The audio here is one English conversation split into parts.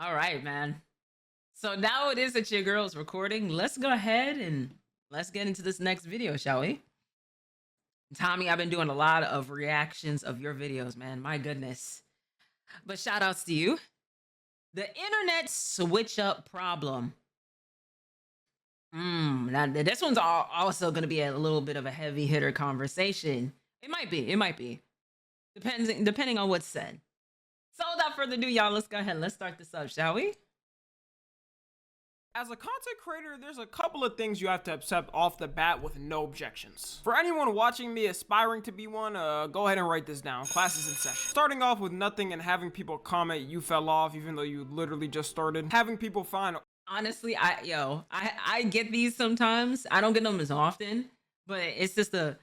All right, man. So now it is that your girl's recording. Let's go ahead and let's get into this next video, shall we? Tommy, I've been doing a lot of reactions of your videos, man. My goodness. But shout outs to you. The internet switch up problem. Now this one's also going to be a little bit of a heavy hitter conversation. It might be. It might be. Depending on what's said. So without further ado, y'all, let's go ahead and let's start this up, shall we? As a content creator, there's a couple of things you have to accept off the bat with no objections. For anyone watching me aspiring to be one, go ahead and write this down. Class is in session. Starting off with nothing and having people comment you fell off even though you literally just started. Having people find... Honestly, I get these sometimes. I don't get them as often, but it's just like,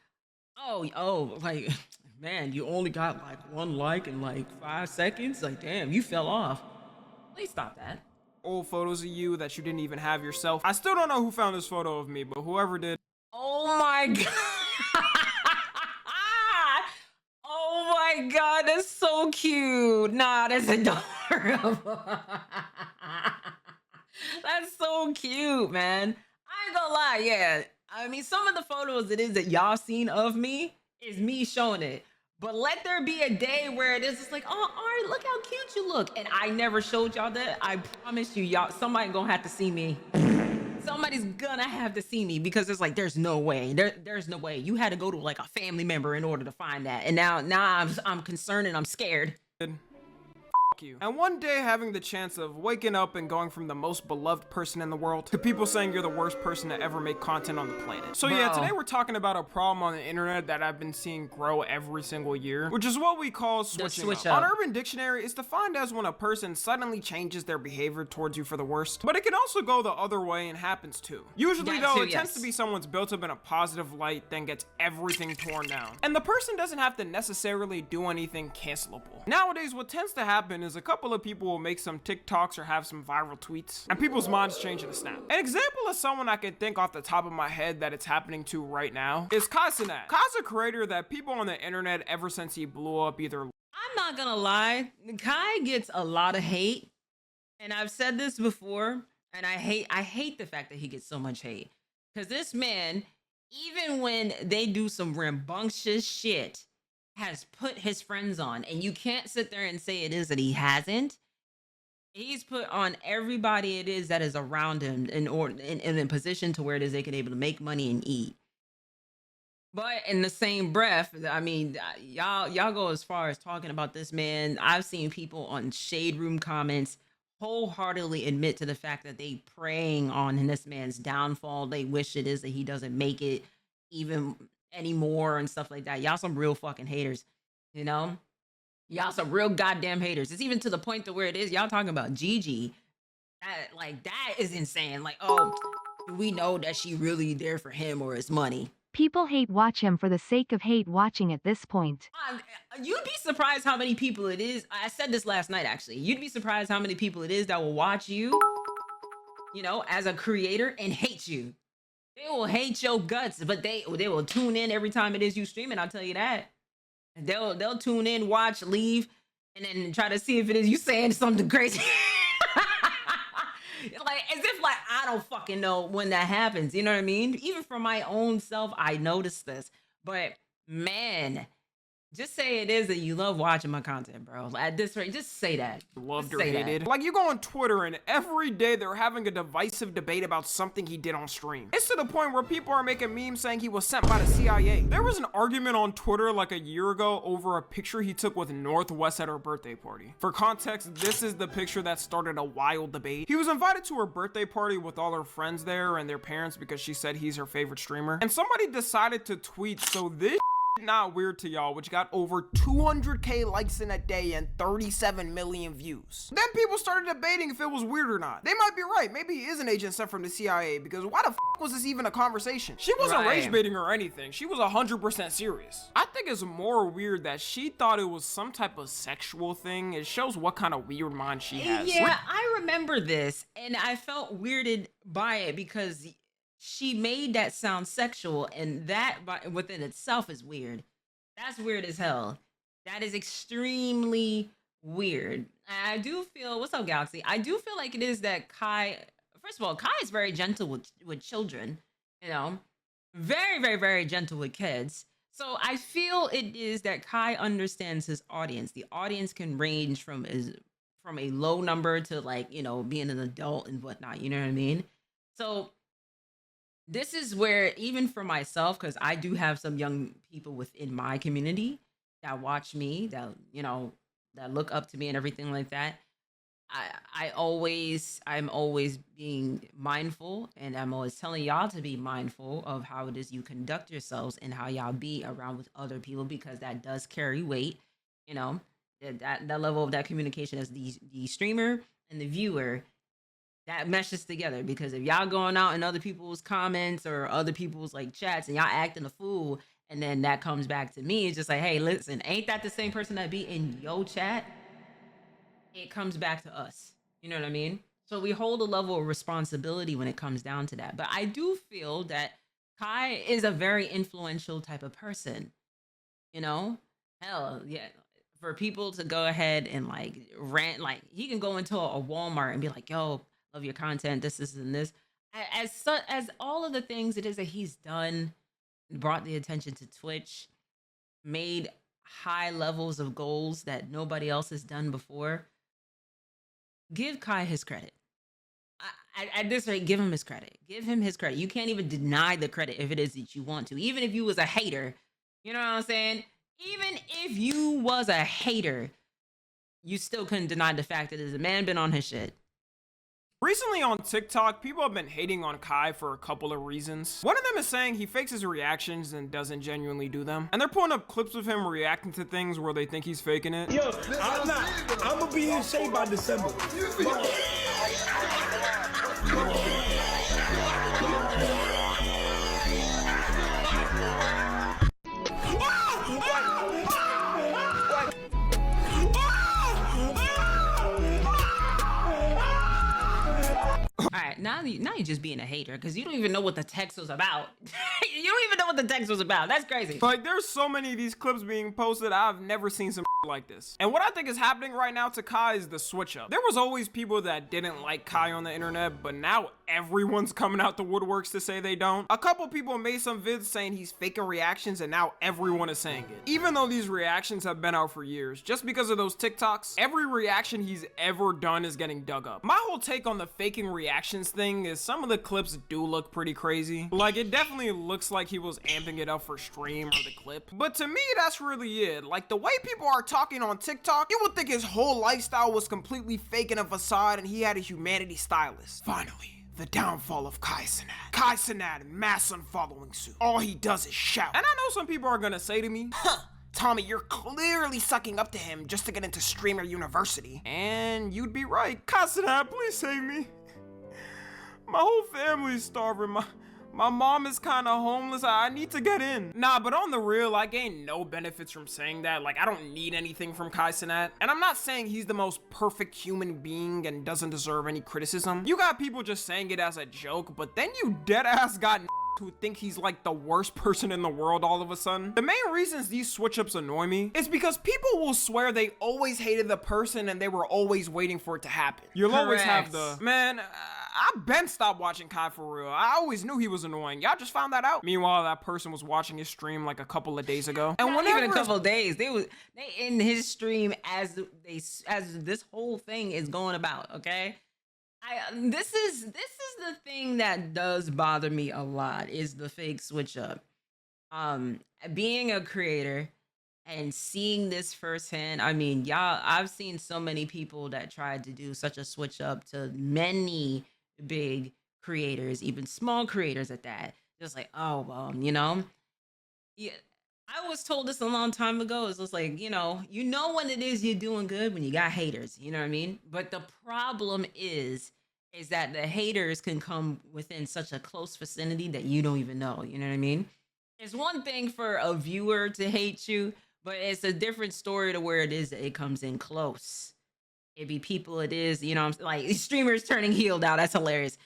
man, you only got like 1 like in like 5 seconds. Like, damn, you fell off. Please stop that. Old photos of you that you didn't even have yourself. I still don't know who found this photo of me, but whoever did. Oh my god. Oh my god, that's so cute. Nah, that's adorable. That's so cute, man. I ain't gonna lie, yeah. I mean, some of the photos it is that y'all seen of me is me showing it. But let there be a day where it is just like, oh, Ari, look how cute you look. And I never showed y'all that. I promise you, y'all, somebody gonna have to see me. Somebody's gonna have to see me because it's like, there's no way. There's no way. You had to go to like a family member in order to find that. And now I'm concerned and I'm scared. You. And one day having the chance of waking up and going from the most beloved person in the world to people saying you're the worst person to ever make content on the planet. So yeah, today we're talking about a problem on the internet that I've been seeing grow every single year, which is what we call switching up. On Urban Dictionary, it's defined as when a person suddenly changes their behavior towards you for the worst, but it can also go the other way and happens too. Usually though, it tends to be someone's built up in a positive light, then gets everything torn down. And the person doesn't have to necessarily do anything cancelable. Nowadays, what tends to happen is a couple of people will make some TikToks or have some viral tweets, and people's minds change in a snap. An example of someone I can think off the top of my head that it's happening to right now is Kai Cenat. Kai's a creator that people on the internet ever since he blew up either... I'm not gonna lie, Kai gets a lot of hate, and I've said this before, and I hate the fact that he gets so much hate, because this man, even when they do some rambunctious shit, has put his friends on, and you can't sit there and say it is that he hasn't. He's put on everybody it is that is around him in a position to where it is they can able to make money and eat. But in the same breath, I mean, y'all go as far as talking about this man. I've seen people on shade room comments wholeheartedly admit to the fact that they preying on this man's downfall. They wish it is that he doesn't make it even anymore and stuff like that. Y'all some real fucking haters, you know? Y'all some real goddamn haters. It's even to the point to where it is y'all talking about Gigi. That is insane. Like, oh, we know that she really there for him or his money. People hate watch him for the sake of hate watching at this point. You'd be surprised how many people it is. I said this last night, actually. You'd be surprised how many people it is that will watch you, you know, as a creator and hate you. They will hate your guts, but they will tune in every time it is you streaming. I'll tell you that. They'll tune in, watch, leave, and then try to see if it is you saying something crazy. Like as if like I don't fucking know when that happens. You know what I mean? Even for my own self, I noticed this. But man, just say it is that you love watching my content, bro. At this rate, just say that. Loved or hated. Like you go on Twitter and every day they're having a divisive debate about something he did on stream. It's to the point where people are making memes saying he was sent by the CIA. There was an argument on Twitter like a year ago over a picture he took with Northwest at her birthday party. For context, this is the picture that started a wild debate. He was invited to her birthday party with all her friends there and their parents because she said he's her favorite streamer. And somebody decided to tweet, so this not weird to y'all, which got over 200k likes in a day and 37 million views. Then people started debating if it was weird or not. They might be right. Maybe he is an agent sent from the CIA, because why the f was this even a conversation? She wasn't rage baiting or anything. She was 100% serious. I think it's more weird that she thought it was some type of sexual thing. It shows what kind of weird mind she has. Yeah, I remember this, and I felt weirded by it because she made that sound sexual, and that within itself is weird. That's weird as hell. That is extremely weird. I do feel, what's up, Galaxy? I do feel like it is that Kai, first of all, Kai is very gentle with children, you know, very, very, very gentle with kids. So I feel it is that Kai understands his audience. The audience can range from a low number to, like, you know, being an adult and whatnot. You know what I mean? So this is where, even for myself, because I do have some young people within my community that watch me, that, you know, that look up to me and everything like that. I'm always being mindful, and I'm always telling y'all to be mindful of how it is you conduct yourselves and how y'all be around with other people, because that does carry weight. You know, that level of that communication as the streamer and the viewer, that meshes together. Because if y'all going out in other people's comments or other people's like chats and y'all acting a fool, and then that comes back to me, it's just like, hey, listen, ain't that the same person that be in your chat? It comes back to us. You know what I mean? So we hold a level of responsibility when it comes down to that. But I do feel that Kai is a very influential type of person. You know? Hell, yeah. For people to go ahead and like rant, like he can go into a Walmart and be like, yo, love your content, this, and this. As all of the things it is that he's done, brought the attention to Twitch, made high levels of goals that nobody else has done before. Give Kai his credit. At this rate, give him his credit. Give him his credit. You can't even deny the credit if it is that you want to. Even if you was a hater, you know what I'm saying? Even if you was a hater, you still couldn't deny the fact that the man been on his shit. Recently on TikTok, people have been hating on Kai for a couple of reasons. One of them is saying he fakes his reactions and doesn't genuinely do them. And they're pulling up clips of him reacting to things where they think he's faking it. Yo, I'm gonna be in shape by December. All right, now you're just being a hater because you don't even know what the text was about. You don't even know what the text was about. That's crazy. Like, there's so many of these clips being posted, I've never seen some like this. And what I think is happening right now to Kai is the switch up. There was always people that didn't like Kai on the internet, but now everyone's coming out the woodworks to say they don't. A couple people made some vids saying he's faking reactions, and now everyone is saying it. Even though these reactions have been out for years, just because of those TikToks, every reaction he's ever done is getting dug up. My whole take on the faking reactions thing is some of the clips do look pretty crazy. Like, it definitely looks like he was amping it up for stream or the clip. But to me, that's really it. Like, the way people are talking on TikTok, you would think his whole lifestyle was completely fake and a facade and he had a humanity stylist. Finally, the downfall of Kai Cenat. Kai Cenat, mass unfollowing suit. All he does is shout. And I know some people are gonna say to me, huh, Tommy, you're clearly sucking up to him just to get into Streamer University. And you'd be right. Kai Cenat, please save me. My whole family's starving. My mom is kind of homeless. I need to get in. Nah, but on the real, I gain no benefits from saying that. Like, I don't need anything from Kai Cenat. And I'm not saying he's the most perfect human being and doesn't deserve any criticism. You got people just saying it as a joke, but then you deadass got who think he's like the worst person in the world all of a sudden. The main reasons these switch-ups annoy me is because people will swear they always hated the person and they were always waiting for it to happen. You'll always have the, man, I been stopped watching Kai for real. I always knew he was annoying. Y'all just found that out. Meanwhile, that person was watching his stream like a couple of days ago. And Not even a couple of days. They in his stream as this whole thing is going about, okay? This is the thing that does bother me a lot, is the fake switch up. Being a creator and seeing this firsthand, I mean, y'all, I've seen so many people that tried to do such a switch up to many big creators, even small creators at that. Just like, oh, well, you know, yeah, I was told this a long time ago. It's just like, you know when it is you're doing good when you got haters, you know what I mean? But the problem is that the haters can come within such a close vicinity that you don't even know, you know what I mean? It's one thing for a viewer to hate you, but it's a different story to where it is that it comes in close. It be people, it is, you know, like streamers turning heel now. That's hilarious.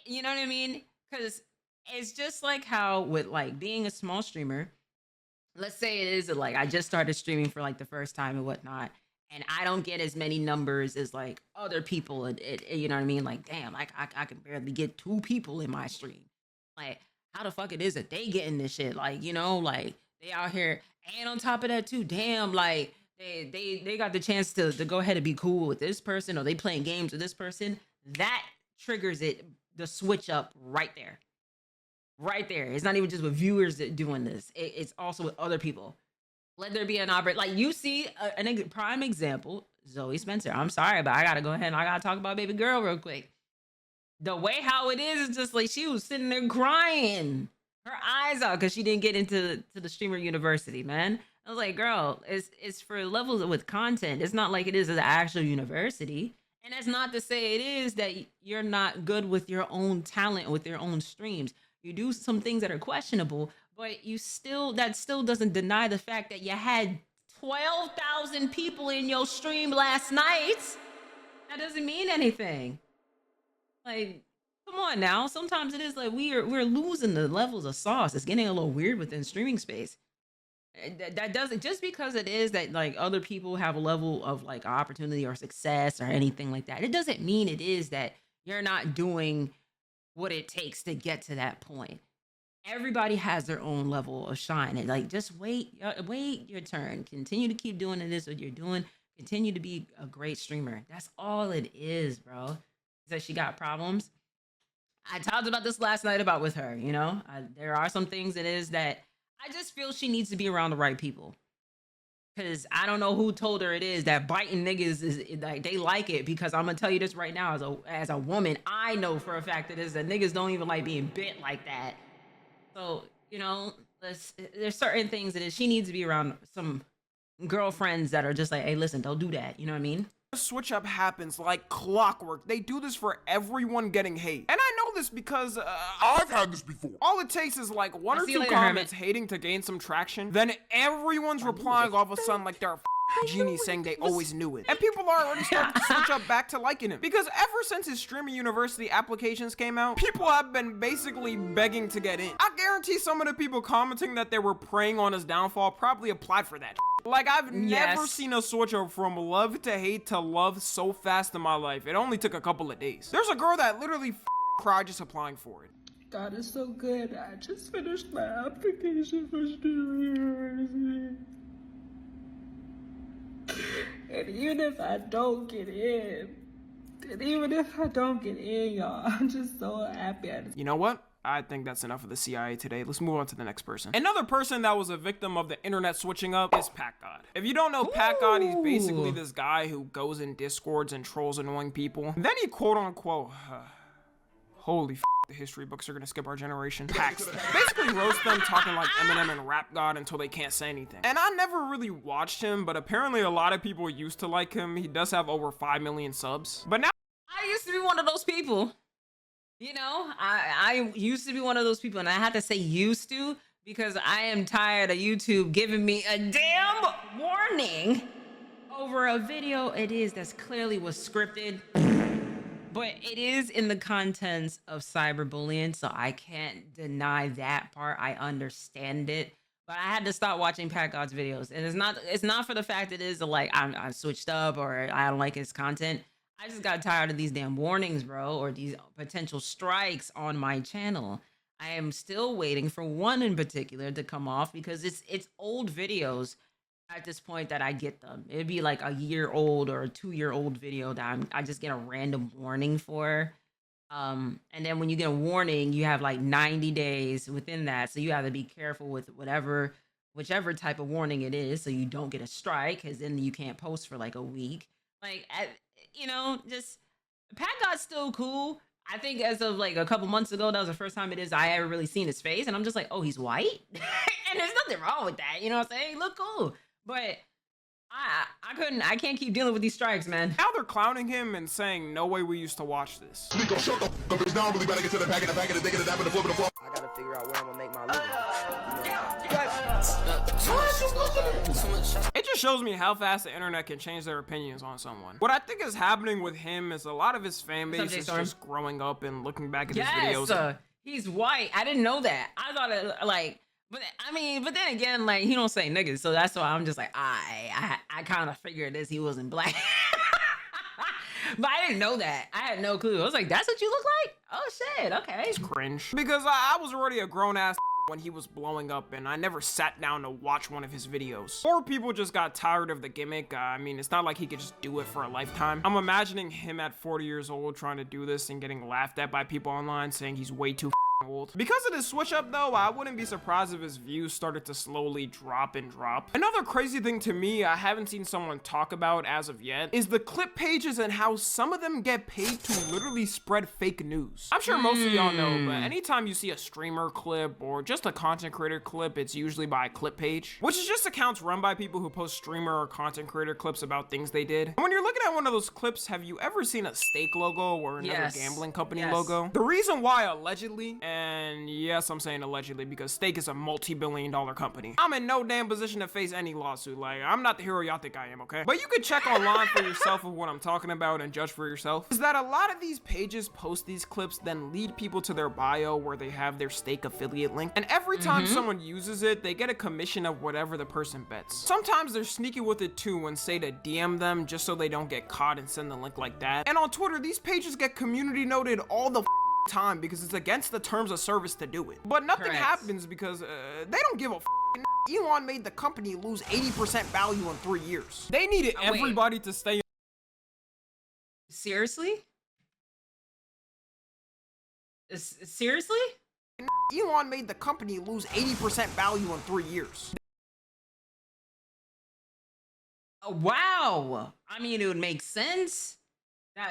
You know what I mean? Because it's just like how with like being a small streamer, let's say it is like I just started streaming for like the first time and whatnot, and I don't get as many numbers as like other people. You know what I mean? Like, damn, like I can barely get 2 people in my stream. Like, how the fuck it is that they getting this shit? Like, you know, like they out here, and on top of that too, damn, like they got the chance to go ahead and be cool with this person, or they playing games with this person. That triggers the switch up right there. Right there. It's not even just with viewers that doing this. It's also with other people. Let there be an operator. Like, you see a prime example, Zoe Spencer. I'm sorry, but I gotta go ahead and I gotta talk about baby girl real quick. The way how it is just like she was sitting there crying her eyes out because she didn't get into the streamer university, man. I was like, girl, it's for levels with content. It's not like it is an actual university. And that's not to say it is that you're not good with your own talent, with your own streams. You do some things that are questionable, but that still doesn't deny the fact that you had 12,000 people in your stream last night. That doesn't mean anything. Like, come on now. Sometimes it is like we're losing the levels of sauce. It's getting a little weird within streaming space. That doesn't, just because it is that like other people have a level of like opportunity or success or anything like that, it doesn't mean it is that you're not doing what it takes to get to that point. Everybody has their own level of shine, and like just wait your turn. Continue to keep doing it is what you're doing. Continue to be a great streamer. That's all it is, bro. That she got problems. I talked about this last night about with her. You know, there are some things it is that I just feel she needs to be around the right people. Cause I don't know who told her it is that biting niggas is like they like it, because I'm gonna tell you this right now, as a woman, I know for a fact that niggas don't even like being bit like that. So, you know, there's certain things that she needs to be around some girlfriends that are just like, hey, listen, don't do that. You know what I mean? Switch up happens like clockwork. They do this for everyone getting hate. And I know this because I've had this before. all it takes is like one or two later, comments Hermit. hating to gain some traction. Then everyone's replying all of a sudden like they're a genie saying they always knew it. And people are already starting to switch up back to liking him. Because ever since his streaming university applications came out, people have been basically begging to get in. I guarantee some of the people commenting that they were preying on his downfall probably applied for that. Like, I've never seen a switch up from love to hate to love so fast in my life. It only took a couple of days. There's a girl that literally cried just applying for it. God is so good. I just finished my application for streaming university. And even if I don't get in, y'all, I'm just so happy. You know what? I think that's enough of the CIA today. Let's move on to the next person. Another person that was a victim of the internet switching up is PackGod. If you don't know PackGod, he's basically this guy who goes in Discords and trolls annoying people. Then he quote unquote, holy f, the history books are gonna skip our generation. Packs basically roast them, talking like Eminem and Rap God until they can't say anything. And I never really watched him, but apparently a lot of people used to like him. He does have over 5 million subs. But now I used to be one of those people. You know, I used to be one of those people, and I had to say used to because I am tired of YouTube giving me a damn warning over a video that's clearly was scripted, but it is in the contents of cyberbullying, so I can't deny that part. I understand it, but I had to stop watching PackGod's videos, and it's not for the fact it is like I switched up or I don't like his content. I just got tired of these damn warnings, bro, or these potential strikes on my channel. I am still waiting for one in particular to come off because it's old videos at this point that I get them. It'd be like a year old or a 2-year-old video that I just get a random warning for. And then when you get a warning, you have like 90 days within that. So you have to be careful with whichever type of warning it is, so you don't get a strike, because then you can't post for like a week. Like, you know, just PackGod's still cool. I think as of like a couple months ago, that was the first time I ever really seen his face, and I'm just like, oh, he's white, and there's nothing wrong with that. You know what I'm saying? He look cool, but I can't keep dealing with these strikes, man. Now they're clowning him and saying, no way we used to watch this. Nico, shut the f up. Now I'm really about to get to the pack and the pack and the dick and the dap and the flip and the flop. I gotta figure out where I'm gonna make my living. It just shows me how fast the internet can change their opinions on someone. What I think is happening with him is a lot of his fan base is just growing up and looking back at his videos. He's white. I didn't know that. I thought it, like, But I mean, but then again, like he don't say niggas, so that's why I'm just like, I kind of figured this he wasn't black. But I didn't know that. I had no clue. I was like, that's what you look like? Oh shit, okay. It's cringe. Because I was already a grown ass when he was blowing up, and I never sat down to watch one of his videos. Or people just got tired of the gimmick. I mean, it's not like he could just do it for a lifetime. I'm imagining him at 40 years old trying to do this and getting laughed at by people online saying he's way too old. Because of this switch up though, I wouldn't be surprised if his views started to slowly drop. Another crazy thing to me I haven't seen someone talk about as of yet is the clip pages and how some of them get paid to literally spread fake news. I'm sure most of y'all know, but anytime you see a streamer clip or just a content creator clip, it's usually by a clip page, which is just accounts run by people who post streamer or content creator clips about things they did. And when you're looking at one of those clips, have you ever seen a steak logo or another gambling company logo? The reason why allegedly, and yes, I'm saying allegedly because Steak is a multi-billion-dollar company. I'm in no damn position to face any lawsuit. Like, I'm not the hero y'all think I am, okay? But you could check online for yourself of what I'm talking about and judge for yourself. Is that a lot of these pages post these clips, then lead people to their bio where they have their Steak affiliate link. And every time someone uses it, they get a commission of whatever the person bets. Sometimes they're sneaky with it too and say to DM them just so they don't get caught and send the link like that. And on Twitter, these pages get community noted all the time because it's against the terms of service to do it. But nothing happens because they don't give a Elon made the company lose 80% value in 3 years. They needed everybody to stay. Seriously? Seriously? Elon made the company lose 80% value in 3 years. Wow. I mean, it would make sense.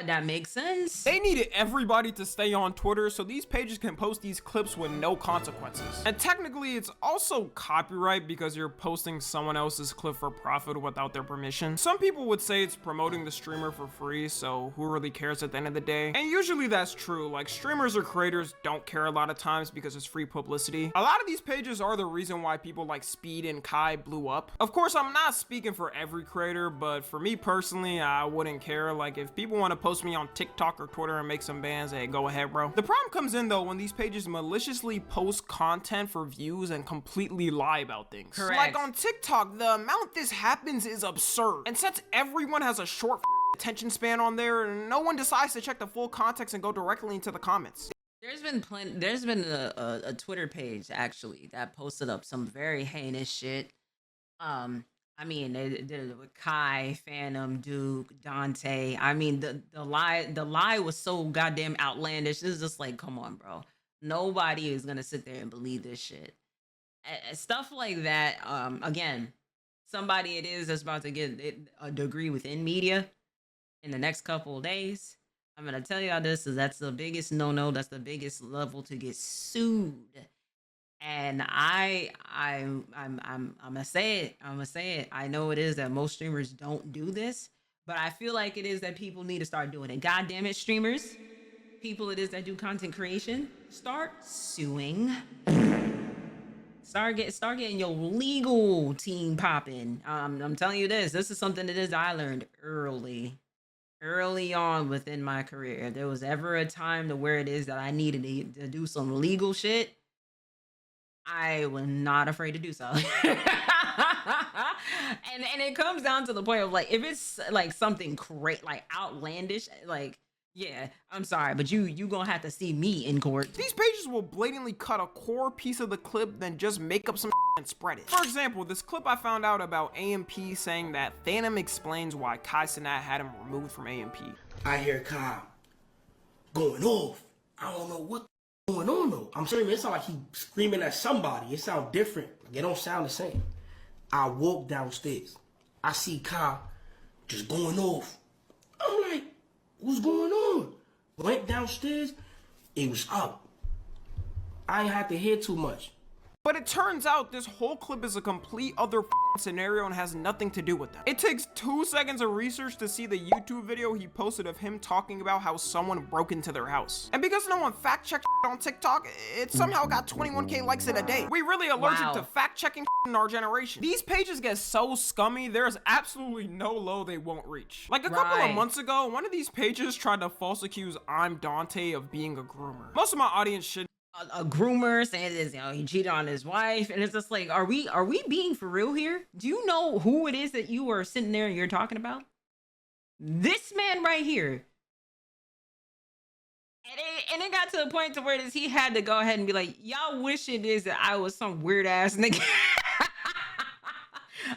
That makes sense. They needed everybody to stay on Twitter so these pages can post these clips with no consequences. And technically, it's also copyright because you're posting someone else's clip for profit without their permission. Some people would say it's promoting the streamer for free, so who really cares at the end of the day? And usually that's true. Like, streamers or creators don't care a lot of times because it's free publicity. A lot of these pages are the reason why people like Speed and Kai blew up. Of course, I'm not speaking for every creator, but for me personally, I wouldn't care. Like, if people want to post me on TikTok or Twitter and make some bans, hey, go ahead, bro. The problem comes in though when these pages maliciously post content for views and completely lie about things. Correct. Like on TikTok, the amount this happens is absurd. And since everyone has a short attention span on there, no one decides to check the full context and go directly into the comments. There's been a Twitter page actually that posted up some very heinous shit. I mean, they did it with Kai, Phantom, Duke, Dante. I mean, the lie was so goddamn outlandish. It's just like, come on, bro. Nobody is gonna sit there and believe this shit. Stuff like that. Again, somebody it is that's about to get a degree within media in the next couple of days. I'm gonna tell y'all this is that's the biggest no-no. That's the biggest level to get sued. And I'm gonna say it. I'm gonna say it. I know it is that most streamers don't do this, but I feel like it is that people need to start doing it. God damn it, streamers, people it is that do content creation, start suing. Start getting your legal team popping. I'm telling you this is something that is I learned early on within my career. If there was ever a time to where it is that I needed to do some legal shit, I was not afraid to do so. and it comes down to the point of like, if it's like something great, like outlandish, like, yeah, I'm sorry, but you gonna have to see me in court. These pages will blatantly cut a core piece of the clip, then just make up some and spread it. For example, this clip I found out about AMP saying that Phantom explains why Kai Cenat had him removed from AMP. I hear Kai going off. I don't know what going on though. I'm saying it sounds like he screaming at somebody. It sounds different. Like, it don't sound the same. I walk downstairs. I see Kai just going off. I'm like, what's going on? Went downstairs. It was up. I ain't had to hear too much. But it turns out this whole clip is a complete other scenario and has nothing to do with that. It takes 2 seconds of research to see the YouTube video he posted of him talking about how someone broke into their house. And because no one fact checked on TikTok, it somehow got 21K likes in a day. We really allergic to fact checking in our generation. These pages get so scummy, there's absolutely no low they won't reach. Like a couple of months ago, one of these pages tried to false accuse I'm Dante of being a groomer. Most of my audience should a groomer saying this, he cheated on his wife, and it's just like, are we being for real here? Do you know who it is that you are sitting there and you're talking about? This man right here. And it got to a point to where he had to go ahead and be like, y'all wish it is that I was some weird ass nigga.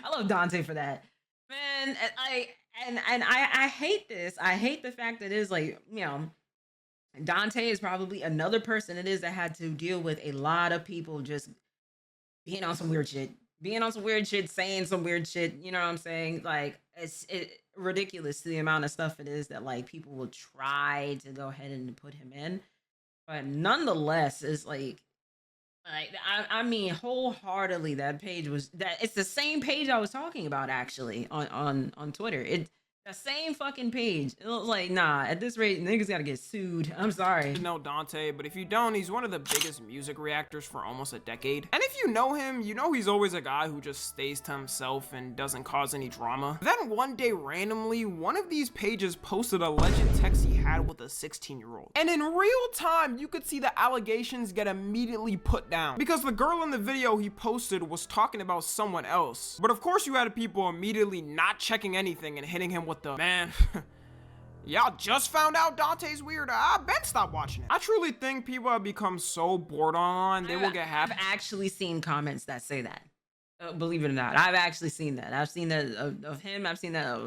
I love Dante for that, man. I hate this. I hate the fact that it is like, Dante is probably another person it is that had to deal with a lot of people just being on some weird shit, saying some weird shit. You know what I'm saying? Like, it's ridiculous the amount of stuff it is that like people will try to go ahead and put him in, but nonetheless, it's like I mean, wholeheartedly, that page was that. It's the same page I was talking about actually on Twitter. It's the same fucking page. It was like, nah, at this rate, niggas gotta get sued. I'm sorry. Know Dante, but if you don't, he's one of the biggest music reactors for almost a decade. And if you know him, you know he's always a guy who just stays to himself and doesn't cause any drama. Then one day, randomly, one of these pages posted a alleged text he had with a 16-year-old. And in real time, you could see the allegations get immediately put down, because the girl in the video he posted was talking about someone else. But of course, you had people immediately not checking anything and hitting him with the, man, y'all just found out Dante's weird. I bet stop watching it. I truly think people have become so bored online, they will get happy. I've actually seen comments that say that. Believe it or not, I've actually seen that. I've seen that of him. I've seen that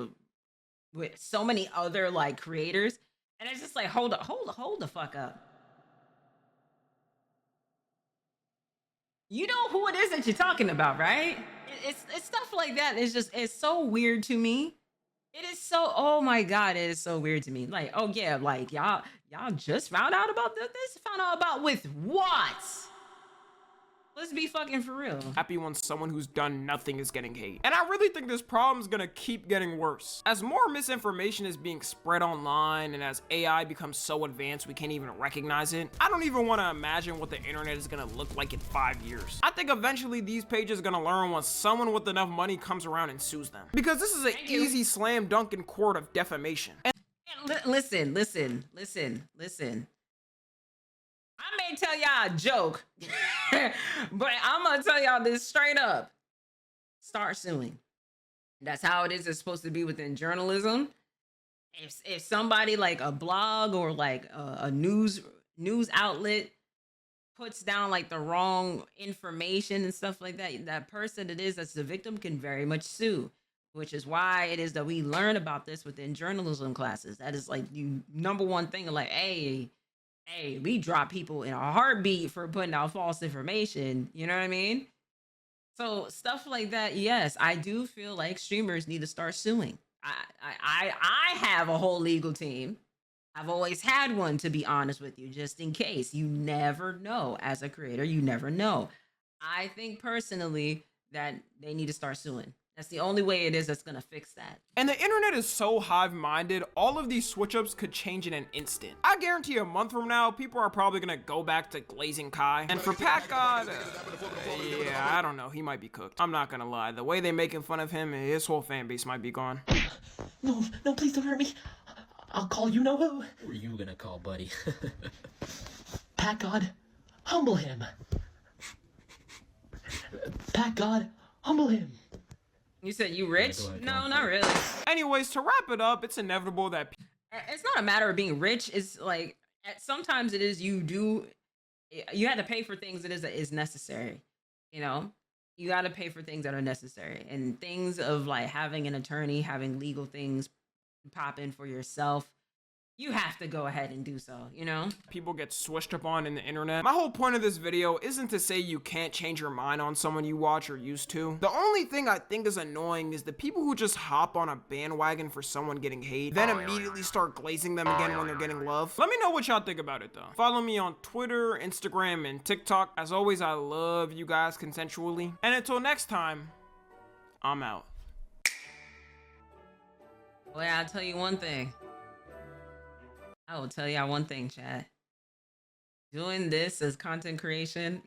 with so many other like creators, and it's just like, hold the fuck up. You know who it is that you're talking about, right? It's stuff like that. It's so weird to me. It is so, oh my God, it is so weird to me. Like, oh yeah, like y'all just found out about this? Found out about with what? Let's be fucking for real. Happy when someone who's done nothing is getting hate. And I really think this problem's gonna keep getting worse. As more misinformation is being spread online and as AI becomes so advanced we can't even recognize it, I don't even want to imagine what the internet is gonna look like in 5 years. I think eventually these pages are gonna learn when someone with enough money comes around and sues them. Because this is an easy slam dunk in court of defamation. And listen. I may tell y'all a joke, but I'm gonna tell y'all this straight up. Start suing. That's how it is. It's supposed to be within journalism. If somebody like a blog or like a news outlet puts down like the wrong information and stuff like that, that person it is that's the victim can very much sue. Which is why it is that we learn about this within journalism classes. That is like the number one thing. Like, hey, we drop people in a heartbeat for putting out false information. You know what I mean? So stuff like that. Yes, I do feel like streamers need to start suing. I have a whole legal team. I've always had one, to be honest with you, just in case. You never know. As a creator, you never know. I think personally that they need to start suing. That's the only way it is that's gonna fix that. And the internet is so hive-minded, all of these switch-ups could change in an instant. I guarantee a month from now, people are probably gonna go back to glazing Kai. And for Pat God, yeah, I don't know, he might be cooked. I'm not gonna lie, the way they making fun of him, his whole fan base might be gone. No, please don't hurt me. I'll call you know who. Who are you gonna call, buddy? Pat God, humble him. Pat God, humble him. You said you rich? No, not really. Anyways, to wrap it up, it's inevitable that it's not a matter of being rich. It's like sometimes it is you have to pay for things that is necessary. You know, you got to pay for things that are necessary, and things of like having an attorney, having legal things pop in for yourself. You have to go ahead and do so, you know? People get swished up on in the internet. My whole point of this video isn't to say you can't change your mind on someone you watch or used to. The only thing I think is annoying is the people who just hop on a bandwagon for someone getting hate, then immediately start glazing them again when they're getting love. Let me know what y'all think about it though. Follow me on Twitter, Instagram, and TikTok. As always, I love you guys consensually. And until next time, I'm out. Well, I'll tell you one thing. I will tell y'all one thing, chat. Doing this as content creation,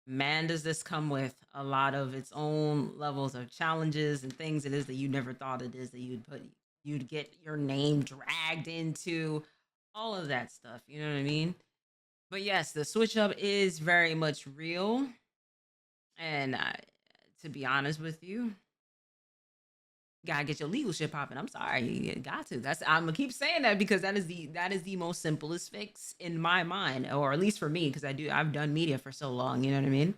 man, does this come with a lot of its own levels of challenges and things it is that you never thought it is that you'd get your name dragged into, all of that stuff. You know what I mean? But yes, the switch up is very much real. And to be honest with you, gotta get your legal shit popping. I'm sorry, you got to. I'm gonna keep saying that because that is the most simplest fix in my mind, or at least for me, because I've done media for so long. You know what I mean?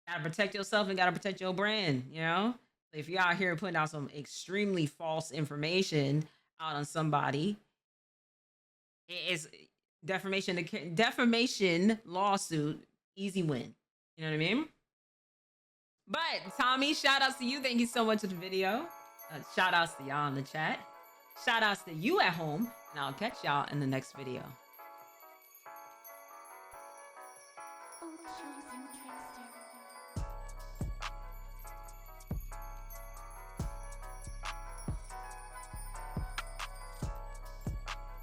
Gotta protect yourself and gotta protect your brand. You know, if you're out here putting out some extremely false information out on somebody, it's defamation lawsuit, easy win. You know what I mean? But Tommy, shout outs to you. Thank you so much for the video. Shout outs to y'all in the chat. Shout outs to you at home. And I'll catch y'all in the next video. Oh, chosen trickster.